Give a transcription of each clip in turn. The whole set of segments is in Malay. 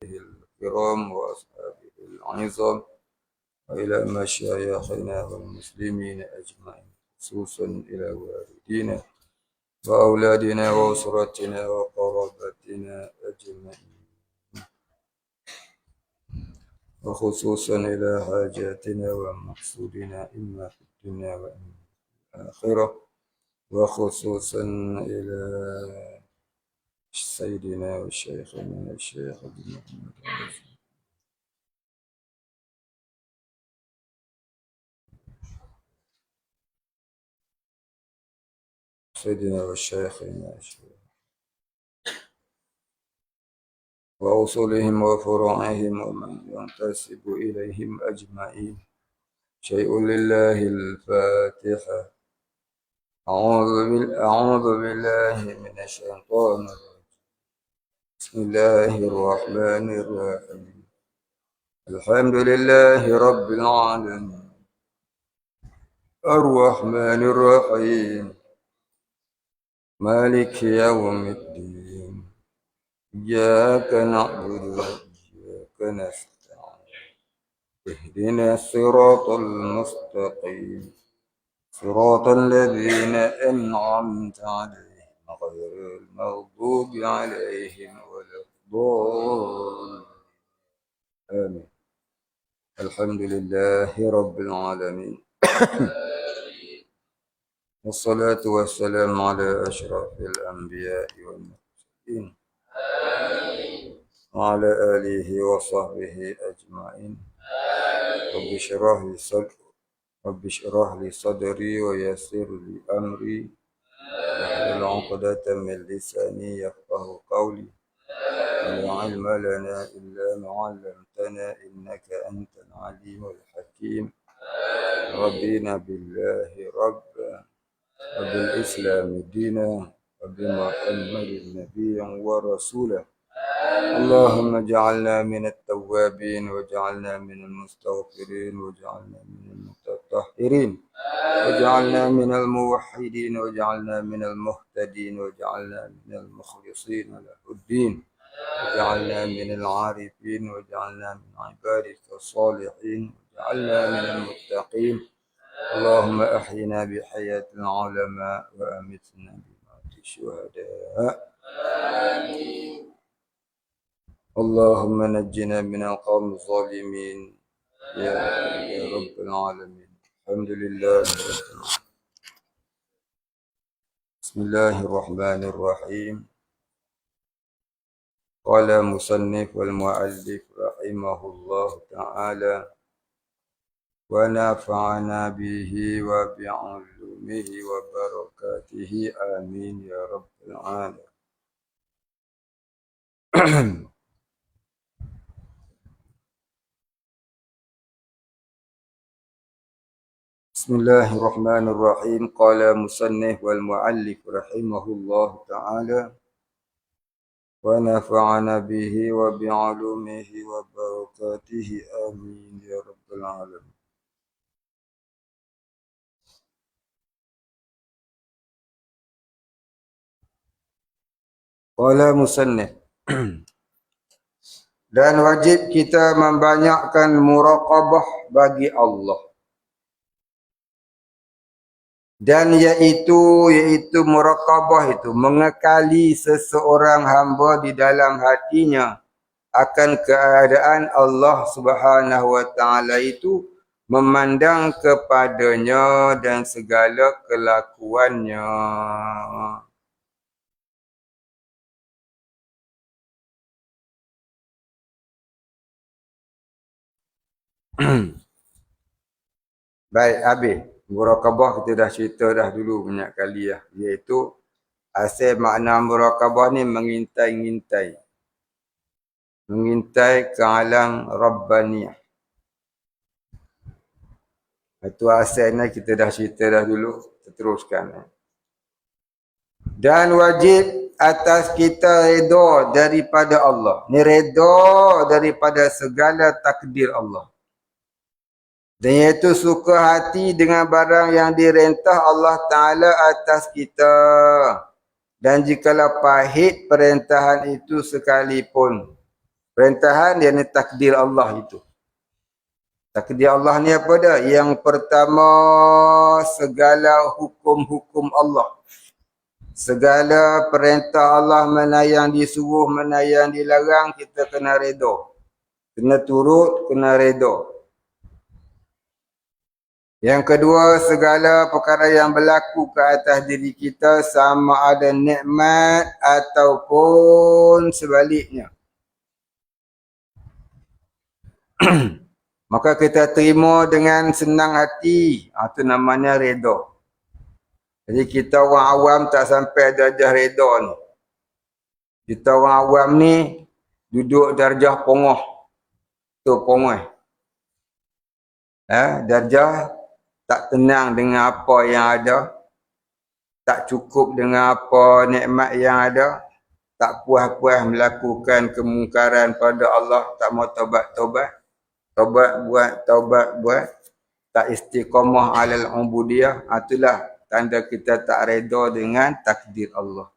الكرام وأصحابه العظام وإلى مشايخنا والمسلمين أجمعين، خصوصا إلى والدينا وأولادنا وأسرتنا وقرابتنا أجمعين، وخصوصا إلى حاجاتنا ومقصودنا إما في الدنيا وإما في الآخرة، وخصوصا إلى سيدنا وشيخنا الشيخ ابن محمد سيدنا وشيخنا الشيخ وأصولهم وفروعهم ومن ينتسب إليهم أجمعين. شيء لله الفاتحة. أعوذ بالله من الشيطان الرجيم. بسم الله الرحمن الرحيم. الحمد لله رب العالمين الرحمن الرحيم مالك يوم الدين إياك نعبد وإياك نستعين اهدنا الصراط المستقيم صراط الذين أنعمت عليهم غير المغضوب عليهم ولا الضالين آمين. الحمد لله رب العالمين والصلاة والسلام على أشرف الأنبياء والمرسلين وعلى آله وصحبه أجمعين. رب اشرح لي صدري ويسر لي أمري واحلل عقدة من لساني يفقه قولي. لا علم لنا إلا ما علمتنا إنك أنت العليم الحكيم. رضينا بالله ربا وبالإسلام دينا وبمحمد نبيا ورسولا. اللهم اجعلنا من التوابين واجعلنا من المستغفرين واجعلنا من المتطهرين واجعلنا من الموحدين واجعلنا من المهتدين واجعلنا من المخلصين له الدين واجعلنا من العارفين واجعلنا من عبادك الصالحين واجعلنا من المتقين. اللهم أحينا بحياة العلماء وأمتنا بموت الشهداء. اللهم نجنا من القوم الظالمين يا رب العالمين. الحمد لله رب العالمين. بسم الله الرحمن الرحيم. قال مصنف والمؤلف رحمه الله تعالى ونفعنا به وبعلومه وبركاته آمين يا رب العالمين. بسم الله الرحمن الرحيم. قال مصنف والمؤلف رحمه الله تعالى ونفعنا به وبعلومه وبركاته آمين يا رب العالمين. Qala musannif dan wajib kita membanyakkan muraqabah bagi Allah. Dan iaitu muraqabah itu mengekali seseorang hamba di dalam hatinya akan keadaan Allah Subhanahu wa taala itu, memandang kepadanya dan segala kelakuannya. Baik, habis. Muraqabah kita dah cerita dah dulu banyak kali lah. Iaitu asal makna muraqabah ni mengintai-ngintai. Mengintai ke alam Rabbaniyah. Itu asalnya kita dah cerita dah dulu. Kita teruskan. Dan wajib atas kita redha daripada Allah. Ni redha daripada segala takdir Allah. Dan iaitu suka hati dengan barang yang direntah Allah Ta'ala atas kita. Dan jikalau pahit perintahan itu sekalipun. Perintahan dia ni takdir Allah itu. Takdir Allah ni apa dah? Yang pertama, segala hukum-hukum Allah. Segala perintah Allah, mana yang disuruh, mana yang dilarang, kita kena redha. Kena turut, kena redha. Yang kedua, segala perkara yang berlaku ke atas diri kita, sama ada nikmat ataupun sebaliknya. Maka kita terima dengan senang hati. Itu namanya redha. Jadi kita orang awam tak sampai darjah redha ni. Kita orang awam ni duduk darjah pongoh. Tu pongoh. Darjah tak tenang dengan apa yang ada. Tak cukup dengan apa nikmat yang ada. Tak puas-puas melakukan kemungkaran pada Allah. Tak mau taubat-taubat. Taubat buat. Tak istiqamah alal ubudiyah. Itulah tanda kita tak redha dengan takdir Allah.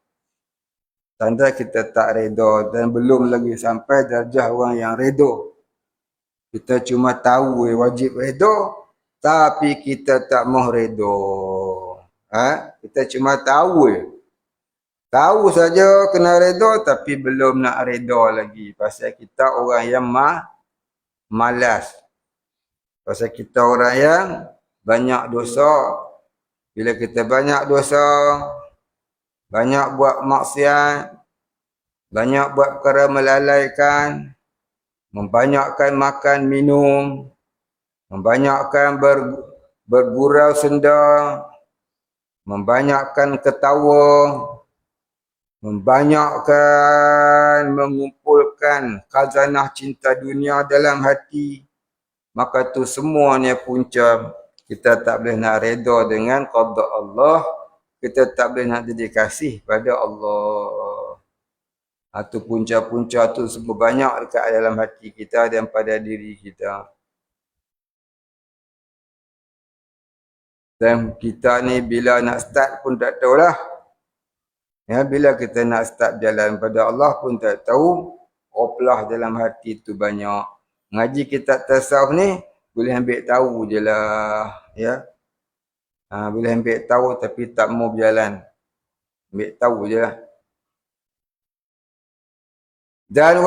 Tanda kita tak redha dan belum lagi sampai darjah orang yang redha. Kita cuma tahu wajib redha, tapi kita tak mau redha. Kita cuma tahu. Tahu saja kena redha, tapi belum nak redha lagi. Pasal kita orang yang malas. Pasal kita orang yang banyak dosa. Bila kita banyak dosa, banyak buat maksiat, banyak buat perkara melalaikan, membanyakkan makan minum, membanyakkan bergurau senda, membanyakkan ketawa, membanyakkan mengumpulkan khazanah cinta dunia dalam hati, maka tu semuanya punca kita tak boleh nak redha dengan qada Allah, kita tak boleh nak jadi kasih pada Allah. Itu punca-punca tu semua banyak dekat dalam hati kita dan pada diri kita. Dan kita ni bila nak start pun tak tahulah. Bila kita nak start jalan pada Allah pun tak tahu. Oplah dalam hati tu banyak. Ngaji kita tasawuf ni boleh ambil tahu je lah. Boleh ambil tahu tapi tak mau berjalan. Ambil tahu je lah. Dan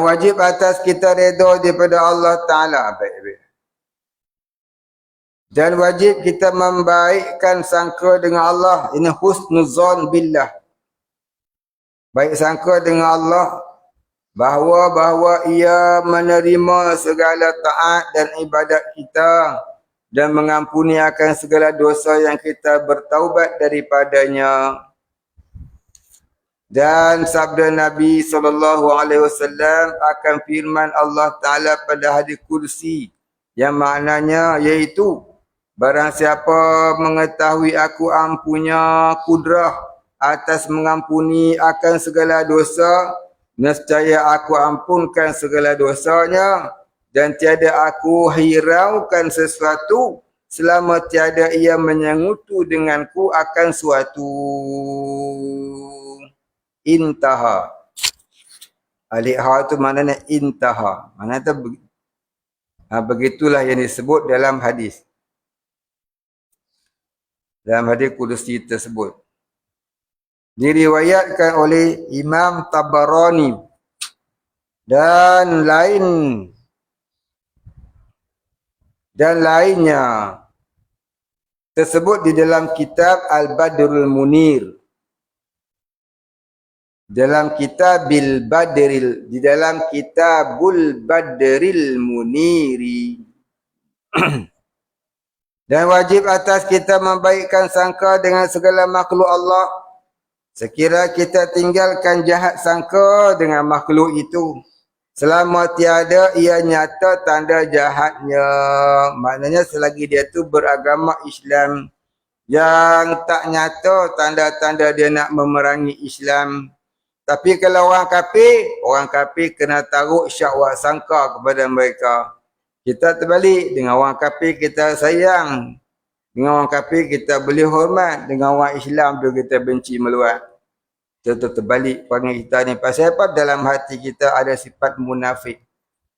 wajib atas kita redha daripada Allah Ta'ala. Baik-baik. Dan wajib kita membaikkan sangka dengan Allah. Ini husnuzan billah. Baik sangka dengan Allah. Bahawa ia menerima segala taat dan ibadat kita. Dan mengampuni akan segala dosa yang kita bertaubat daripadanya. Dan sabda Nabi SAW akan firman Allah Ta'ala pada hadis kursi. Yang maknanya iaitu, barang siapa mengetahui aku ampunya kudrah atas mengampuni akan segala dosa, nescaya aku ampunkan segala dosanya dan tiada aku hiraukan sesuatu selama tiada ia menyengutu denganku akan suatu. Intaha. Alif ha tu maknanya intaha. Maknanya begitulah yang disebut dalam hadis. Dalam hadis kudusi tersebut. Diriwayatkan oleh Imam Tabarani dan lainnya tersebut di dalam kitab Al-Badrul Munir. Di dalam Kitabul Badril Muniri. Dan wajib atas kita membaikkan sangka dengan segala makhluk Allah. Sekira kita tinggalkan jahat sangka dengan makhluk itu. Selama tiada ia nyata tanda jahatnya. Maknanya selagi dia tu beragama Islam. Yang tak nyata tanda-tanda dia nak memerangi Islam. Tapi kalau orang kafir kena taruh syak sangka kepada mereka. Kita terbalik dengan orang kafir kita sayang. Dengan orang kafir kita boleh hormat, dengan orang Islam tu kita benci meluat. Kita terbalik perangai kita ni. Pasal apa? Dalam hati kita ada sifat munafik.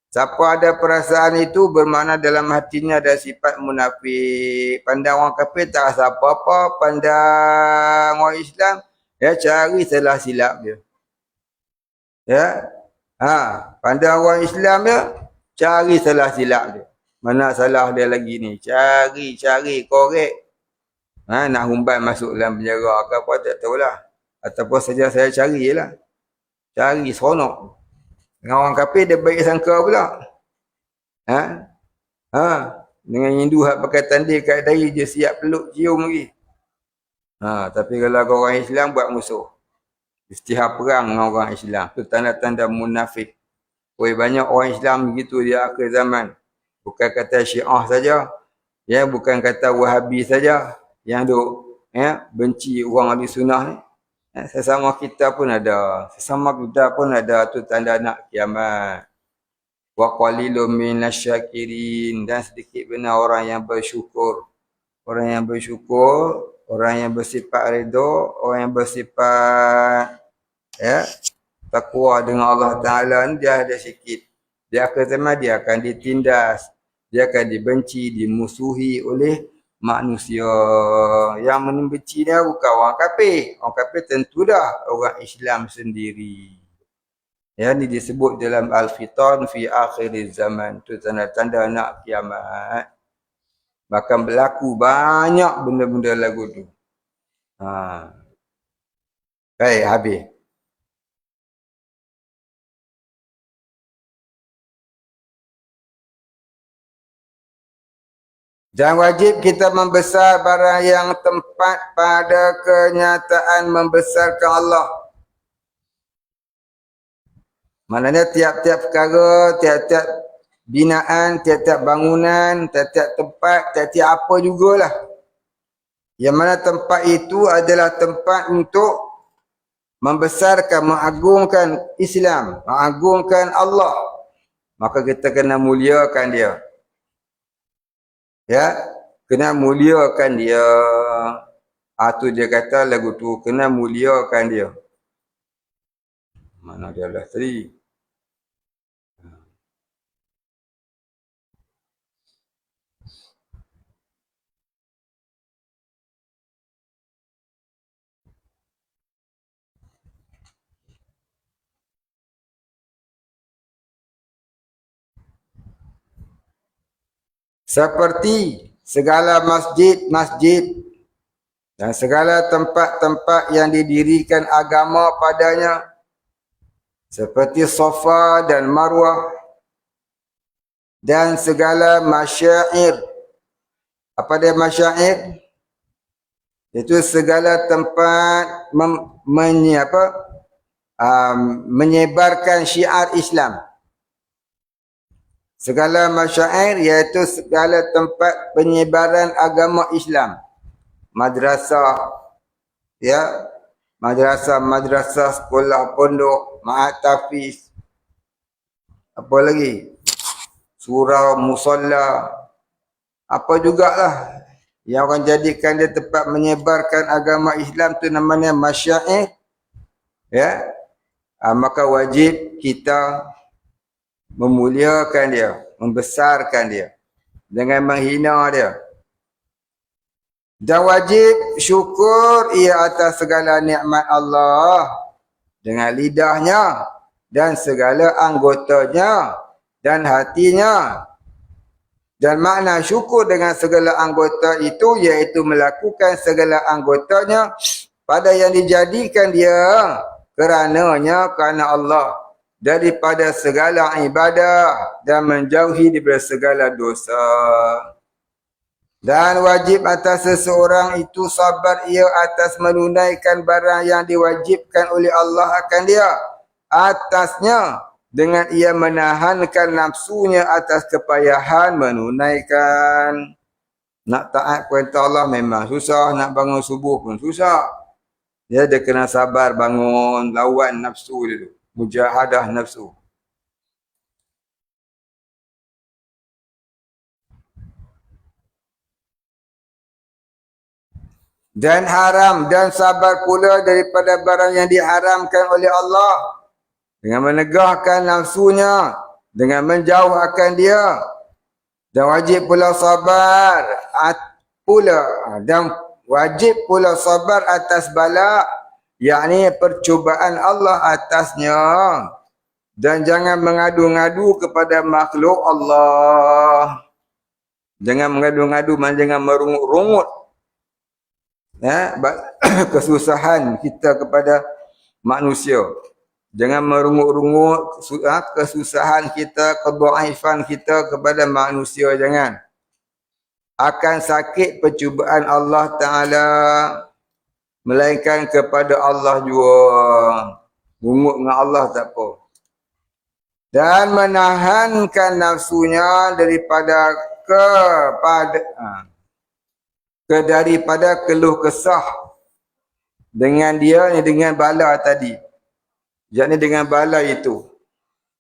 Siapa ada perasaan itu bermakna dalam hatinya ada sifat munafik. Pandang orang kafir tak rasa apa-apa. Pandang orang Islam, dia cari salah silap dia. Ya. Pandang orang Islam dia, cari salah silap dia. Mana salah dia lagi ni? Cari, korek. Nak humban masuk dalam penjara ke apa, tak tahulah. Ataupun saja saya cari je lah. Cari, seronok. Dengan orang kafir dia baik sangka pula. Dengan Hindu hak pakai tandil kat dahi dia siap peluk cium lagi. Tapi kalau orang Islam buat musuh. Istihar perang dengan orang Islam. Itu tanda-tanda munafik. Banyak orang Islam begitu di akhir zaman. Bukan kata Syiah saja. Ya, bukan kata Wahabi saja. Yang duk benci orang ahli sunnah ni. Sesama kita pun ada. Tu tanda nak kiamat. Wa qalilun minasyakirin. Dan sedikit benar orang yang bersyukur. Orang yang bersyukur, orang yang bersifat redha, orang yang bersifat takwa dengan Allah Ta'ala ni dia ada sikit. Dia akan zaman dia akan ditindas. Dia akan dibenci, dimusuhi oleh manusia. Yang membenci dia bukan orang kafir. Orang kafir tentu dah orang Islam sendiri. Ini disebut dalam Al-Fitan fi akhir zaman. Itu tanda-tanda nak kiamat. Bahkan berlaku banyak benda-benda lagu tu. Baik, habis. Dan wajib kita membesar barang yang tempat pada kenyataan membesarkan Allah. Maknanya tiap-tiap perkara, tiap-tiap binaan, tiap-tiap bangunan, tiap-tiap tempat, tiap-tiap apa jugalah. Yang mana tempat itu adalah tempat untuk membesarkan, mengagungkan Islam, mengagungkan Allah. Maka kita kena muliakan dia. Ya, kena muliakan dia. Tu dia kata lagu tu, kena muliakan dia. Mana dia lah tadi? Seperti segala masjid-masjid dan segala tempat-tempat yang didirikan agama padanya, seperti Safa dan Marwah, dan segala masyair. Apa dia masyair? Itu segala tempat menyebarkan syiar Islam. Segala masyair iaitu segala tempat penyebaran agama Islam. Madrasah, madrasah, sekolah, pondok, ma'at tafiz. Apa lagi? Surau, musalla. Apa jugalah yang orang jadikan dia tempat menyebarkan agama Islam tu namanya masyair. Maka wajib kita memuliakan dia, membesarkan dia, jangan menghina dia. Dan wajib syukur ia atas segala nikmat Allah dengan lidahnya dan segala anggotanya dan hatinya. Dan makna syukur dengan segala anggota itu iaitu melakukan segala anggotanya pada yang dijadikan dia kerana Allah, daripada segala ibadah dan menjauhi daripada segala dosa. Dan wajib atas seseorang itu sabar ia atas menunaikan barang yang diwajibkan oleh Allah akan dia atasnya, dengan ia menahankan nafsunya atas kepayahan menunaikan. Nak taat perintah Allah memang susah, nak bangun subuh pun susah. Dia kena sabar bangun, lawan nafsu dia tu. Mujahadah nafsu. dan haram, dan sabar pula daripada barang yang diharamkan oleh Allah, dengan menegahkan nafsunya, dengan menjauh akan dia. Dan wajib pula sabar dan wajib pula sabar atas bala, yakni percubaan Allah atasnya. Dan jangan mengadu-ngadu kepada makhluk Allah. Jangan mengadu-ngadu, jangan merungut-rungut kesusahan kita kepada manusia. Jangan merungut-rungut kesusahan kita, kedhaifan kita kepada manusia, jangan. Akan sakit percubaan Allah Ta'ala, melainkan kepada Allah jua. Rungut dengan Allah tak apa. Dan menahankan nafsunya daripada keluh kesah dengan dia, dengan bala tadi, yakni dengan bala itu.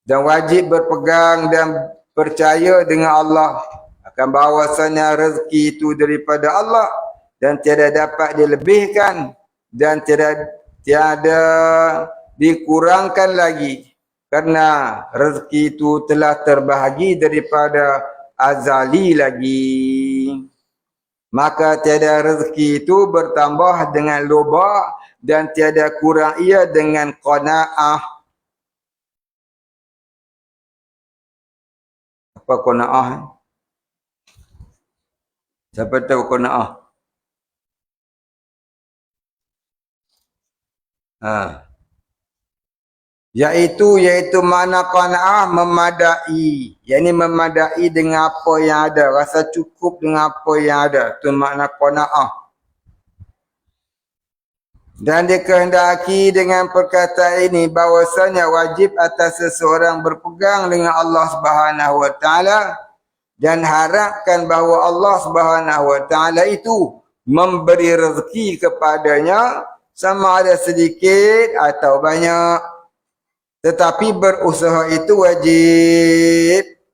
Dan wajib berpegang dan percaya dengan Allah akan bahawasanya rezeki itu daripada Allah dan tiada dapat dilebihkan dan tiada dikurangkan lagi, kerana rezeki itu telah terbahagi daripada azali lagi. Maka tiada rezeki itu bertambah dengan loba dan tiada kurang ia dengan qanaah. Apa qanaah? Siapa tahu qanaah? Iaitu makna qanaah memadai. Yakni memadai dengan apa yang ada. Rasa cukup dengan apa yang ada. Itu makna qanaah. Dan dikehendaki dengan perkataan ini bahawasanya wajib atas seseorang berpegang dengan Allah Subhanahu Wa Taala dan harapkan bahawa Allah Subhanahu Wa Taala itu memberi rezeki kepadanya sama ada sedikit atau banyak. Tetapi berusaha itu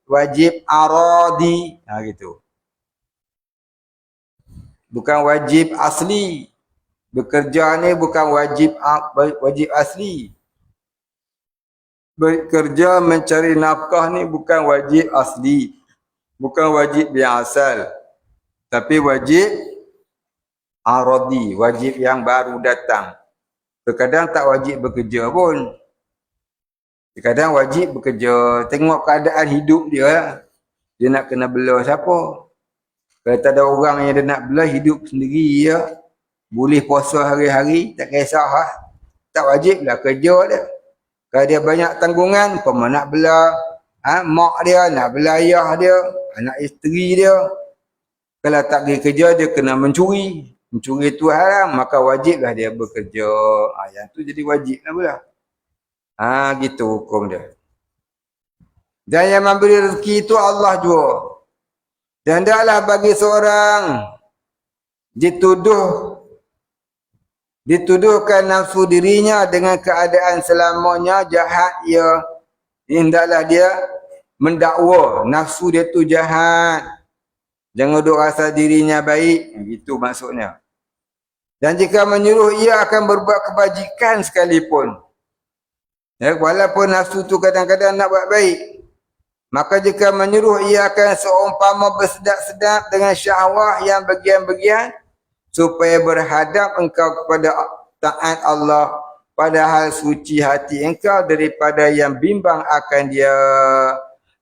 wajib aradi. Gitu. Bukan wajib asli. Bekerja ni bukan wajib asli. Bekerja mencari nafkah ni bukan wajib asli. Bukan wajib yang asal. Tapi wajib aradi. Wajib yang baru datang. Terkadang tak wajib bekerja pun. Kadang wajib bekerja, tengok keadaan hidup dia lah. Dia nak kena bela siapa. Kalau tak ada orang yang dia nak bela, hidup sendiri ya. Boleh puasa hari-hari, tak kisah lah. Tak wajib lah kerja dia. Kalau dia banyak tanggungan, pun nak bela mak dia, nak bela ayah dia, anak isteri dia. Kalau tak pergi kerja, dia kena mencuri. Mencuri itu haram, maka wajiblah dia bekerja. Yang tu jadi wajib lah pula. Gitu hukum dia. Dan yang memberi rezeki itu Allah jua. Dan taklah bagi seorang dituduhkan nafsu dirinya dengan keadaan selamanya jahat ia. Hendaklah dia mendakwa nafsu dia tu jahat. Jangan duk rasa dirinya baik. Itu maksudnya. Dan jika menyuruh ia akan berbuat kebajikan sekalipun. Walaupun nafsu tu kadang-kadang nak buat baik. Maka jika menyuruh ia akan seumpama bersedap-sedap dengan syahwah yang bagian-bagian. Supaya berhadap engkau kepada taat Allah. Padahal suci hati engkau daripada yang bimbang akan dia.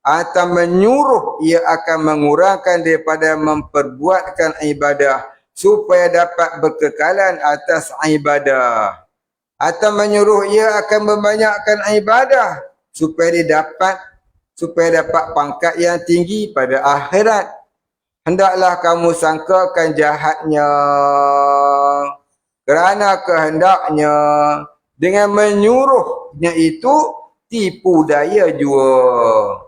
Atau menyuruh ia akan mengurangkan daripada memperbuatkan ibadah. Supaya dapat berkekalan atas ibadah. Atau menyuruh ia akan membanyakkan ibadah supaya dapat pangkat yang tinggi pada akhirat. Hendaklah kamu sangkakan jahatnya kerana kehendaknya dengan menyuruhnya itu tipu daya jua.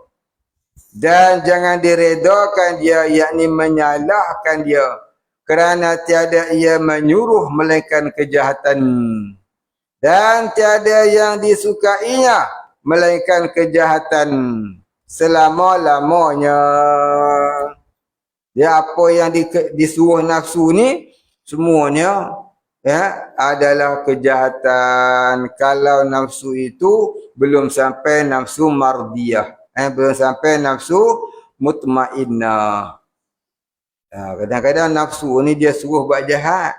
Dan jangan diredakan dia, yakni menyalahkan dia kerana tiada ia menyuruh melainkan kejahatan. Dan tiada yang disukainya melainkan kejahatan selama-lamanya. Dia apa yang disuruh nafsu ni, Semuanya ya adalah kejahatan kalau nafsu itu belum sampai nafsu mardiyah, belum sampai nafsu mutmainnah. Kadang-kadang nafsu ni dia suruh buat jahat.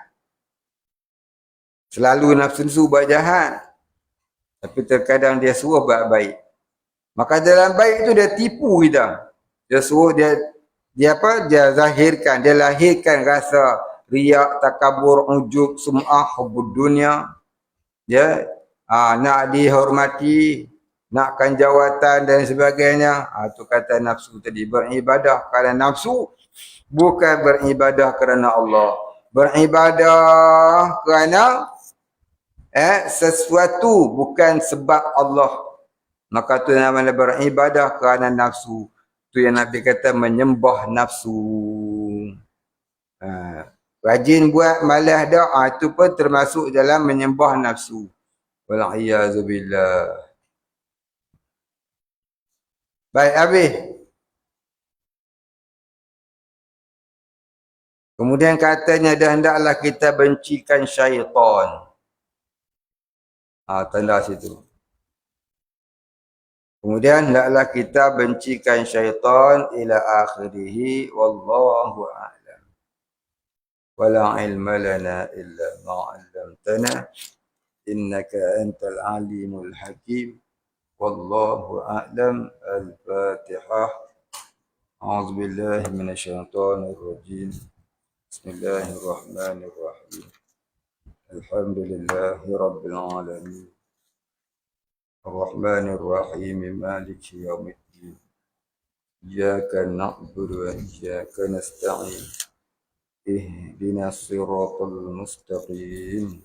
Selalu nafsu buat jahat. Tapi terkadang dia suruh buat baik. Maka dalam baik itu dia tipu kita. Dia suruh dia apa? Dia zahirkan, dia lahirkan rasa riak, takabur, ujub, sum'ah, hubbud dunia. Dia nak dihormati, nakkan jawatan dan sebagainya. Itu kata nafsu tadi. Beribadah kerana nafsu, bukan beribadah kerana Allah. Beribadah kerana sesuatu, bukan sebab Allah. Maka tu namanya beribadah kerana nafsu. Tu yang Nabi kata menyembah nafsu. Rajin buat, malas dak, itu pun termasuk dalam menyembah nafsu. Wal'iyazubillah. Baik, habis. Kemudian katanya, dah hendaklah kita bencikan syaitan. Tanda situ. Kemudian hendaklah kita bencikan syaitan ila akhirih, wallahu a'lam. Wala ilma lana illa ma'allamtana, innaka antal alimul hakim, wallahu a'lam. Al-Fatihah. A'udzu billahi minasyaitonir rajim. Bismillahirrahmanirrahim. Alhamdulillahi rabbil alamin. Ar-Rahmanir Rahim, Maliki yaumiddin. Iyyaka na'budu wa iyyaka nasta'in. Ihdinas siratal mustaqim.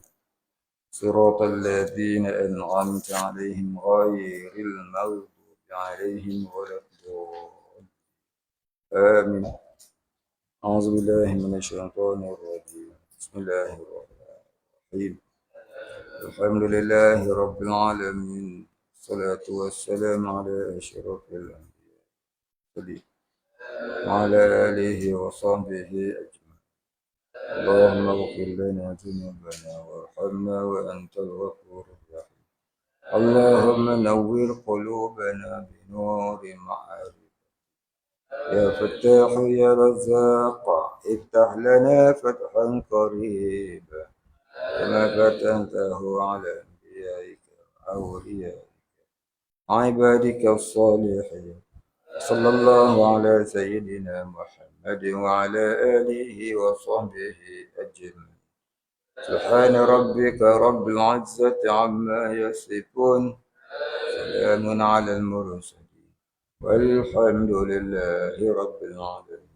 Siratal ladzina an'amta 'alaihim ghairil maghdubi 'alaihim waladdallin. Amin. A'udzu billahi minasyaitonir rajim. Bismillahirrahmanirrahim. Alhamdulillahi rabbil alamin. Salatu wassalamu ala asyrafil anbiya wa ala alihi wa sahbihi ajma'in. Allahumma ighfir lana dhunubana warhamna wa antal ghafurur rahim. Allahumma nawwir qulubana binuri ma'arif. Ya Fattah ya Razzaq, iftah lana fathan qariba. كما فتحته على أنبيائك وأوليائك عبادك الصالحين. صلى الله على سيدنا محمد وعلى آله وصحبه أجمعين. سبحان ربك رب العزة عما يصفون، سلام على المرسلين، والحمد لله رب العالمين.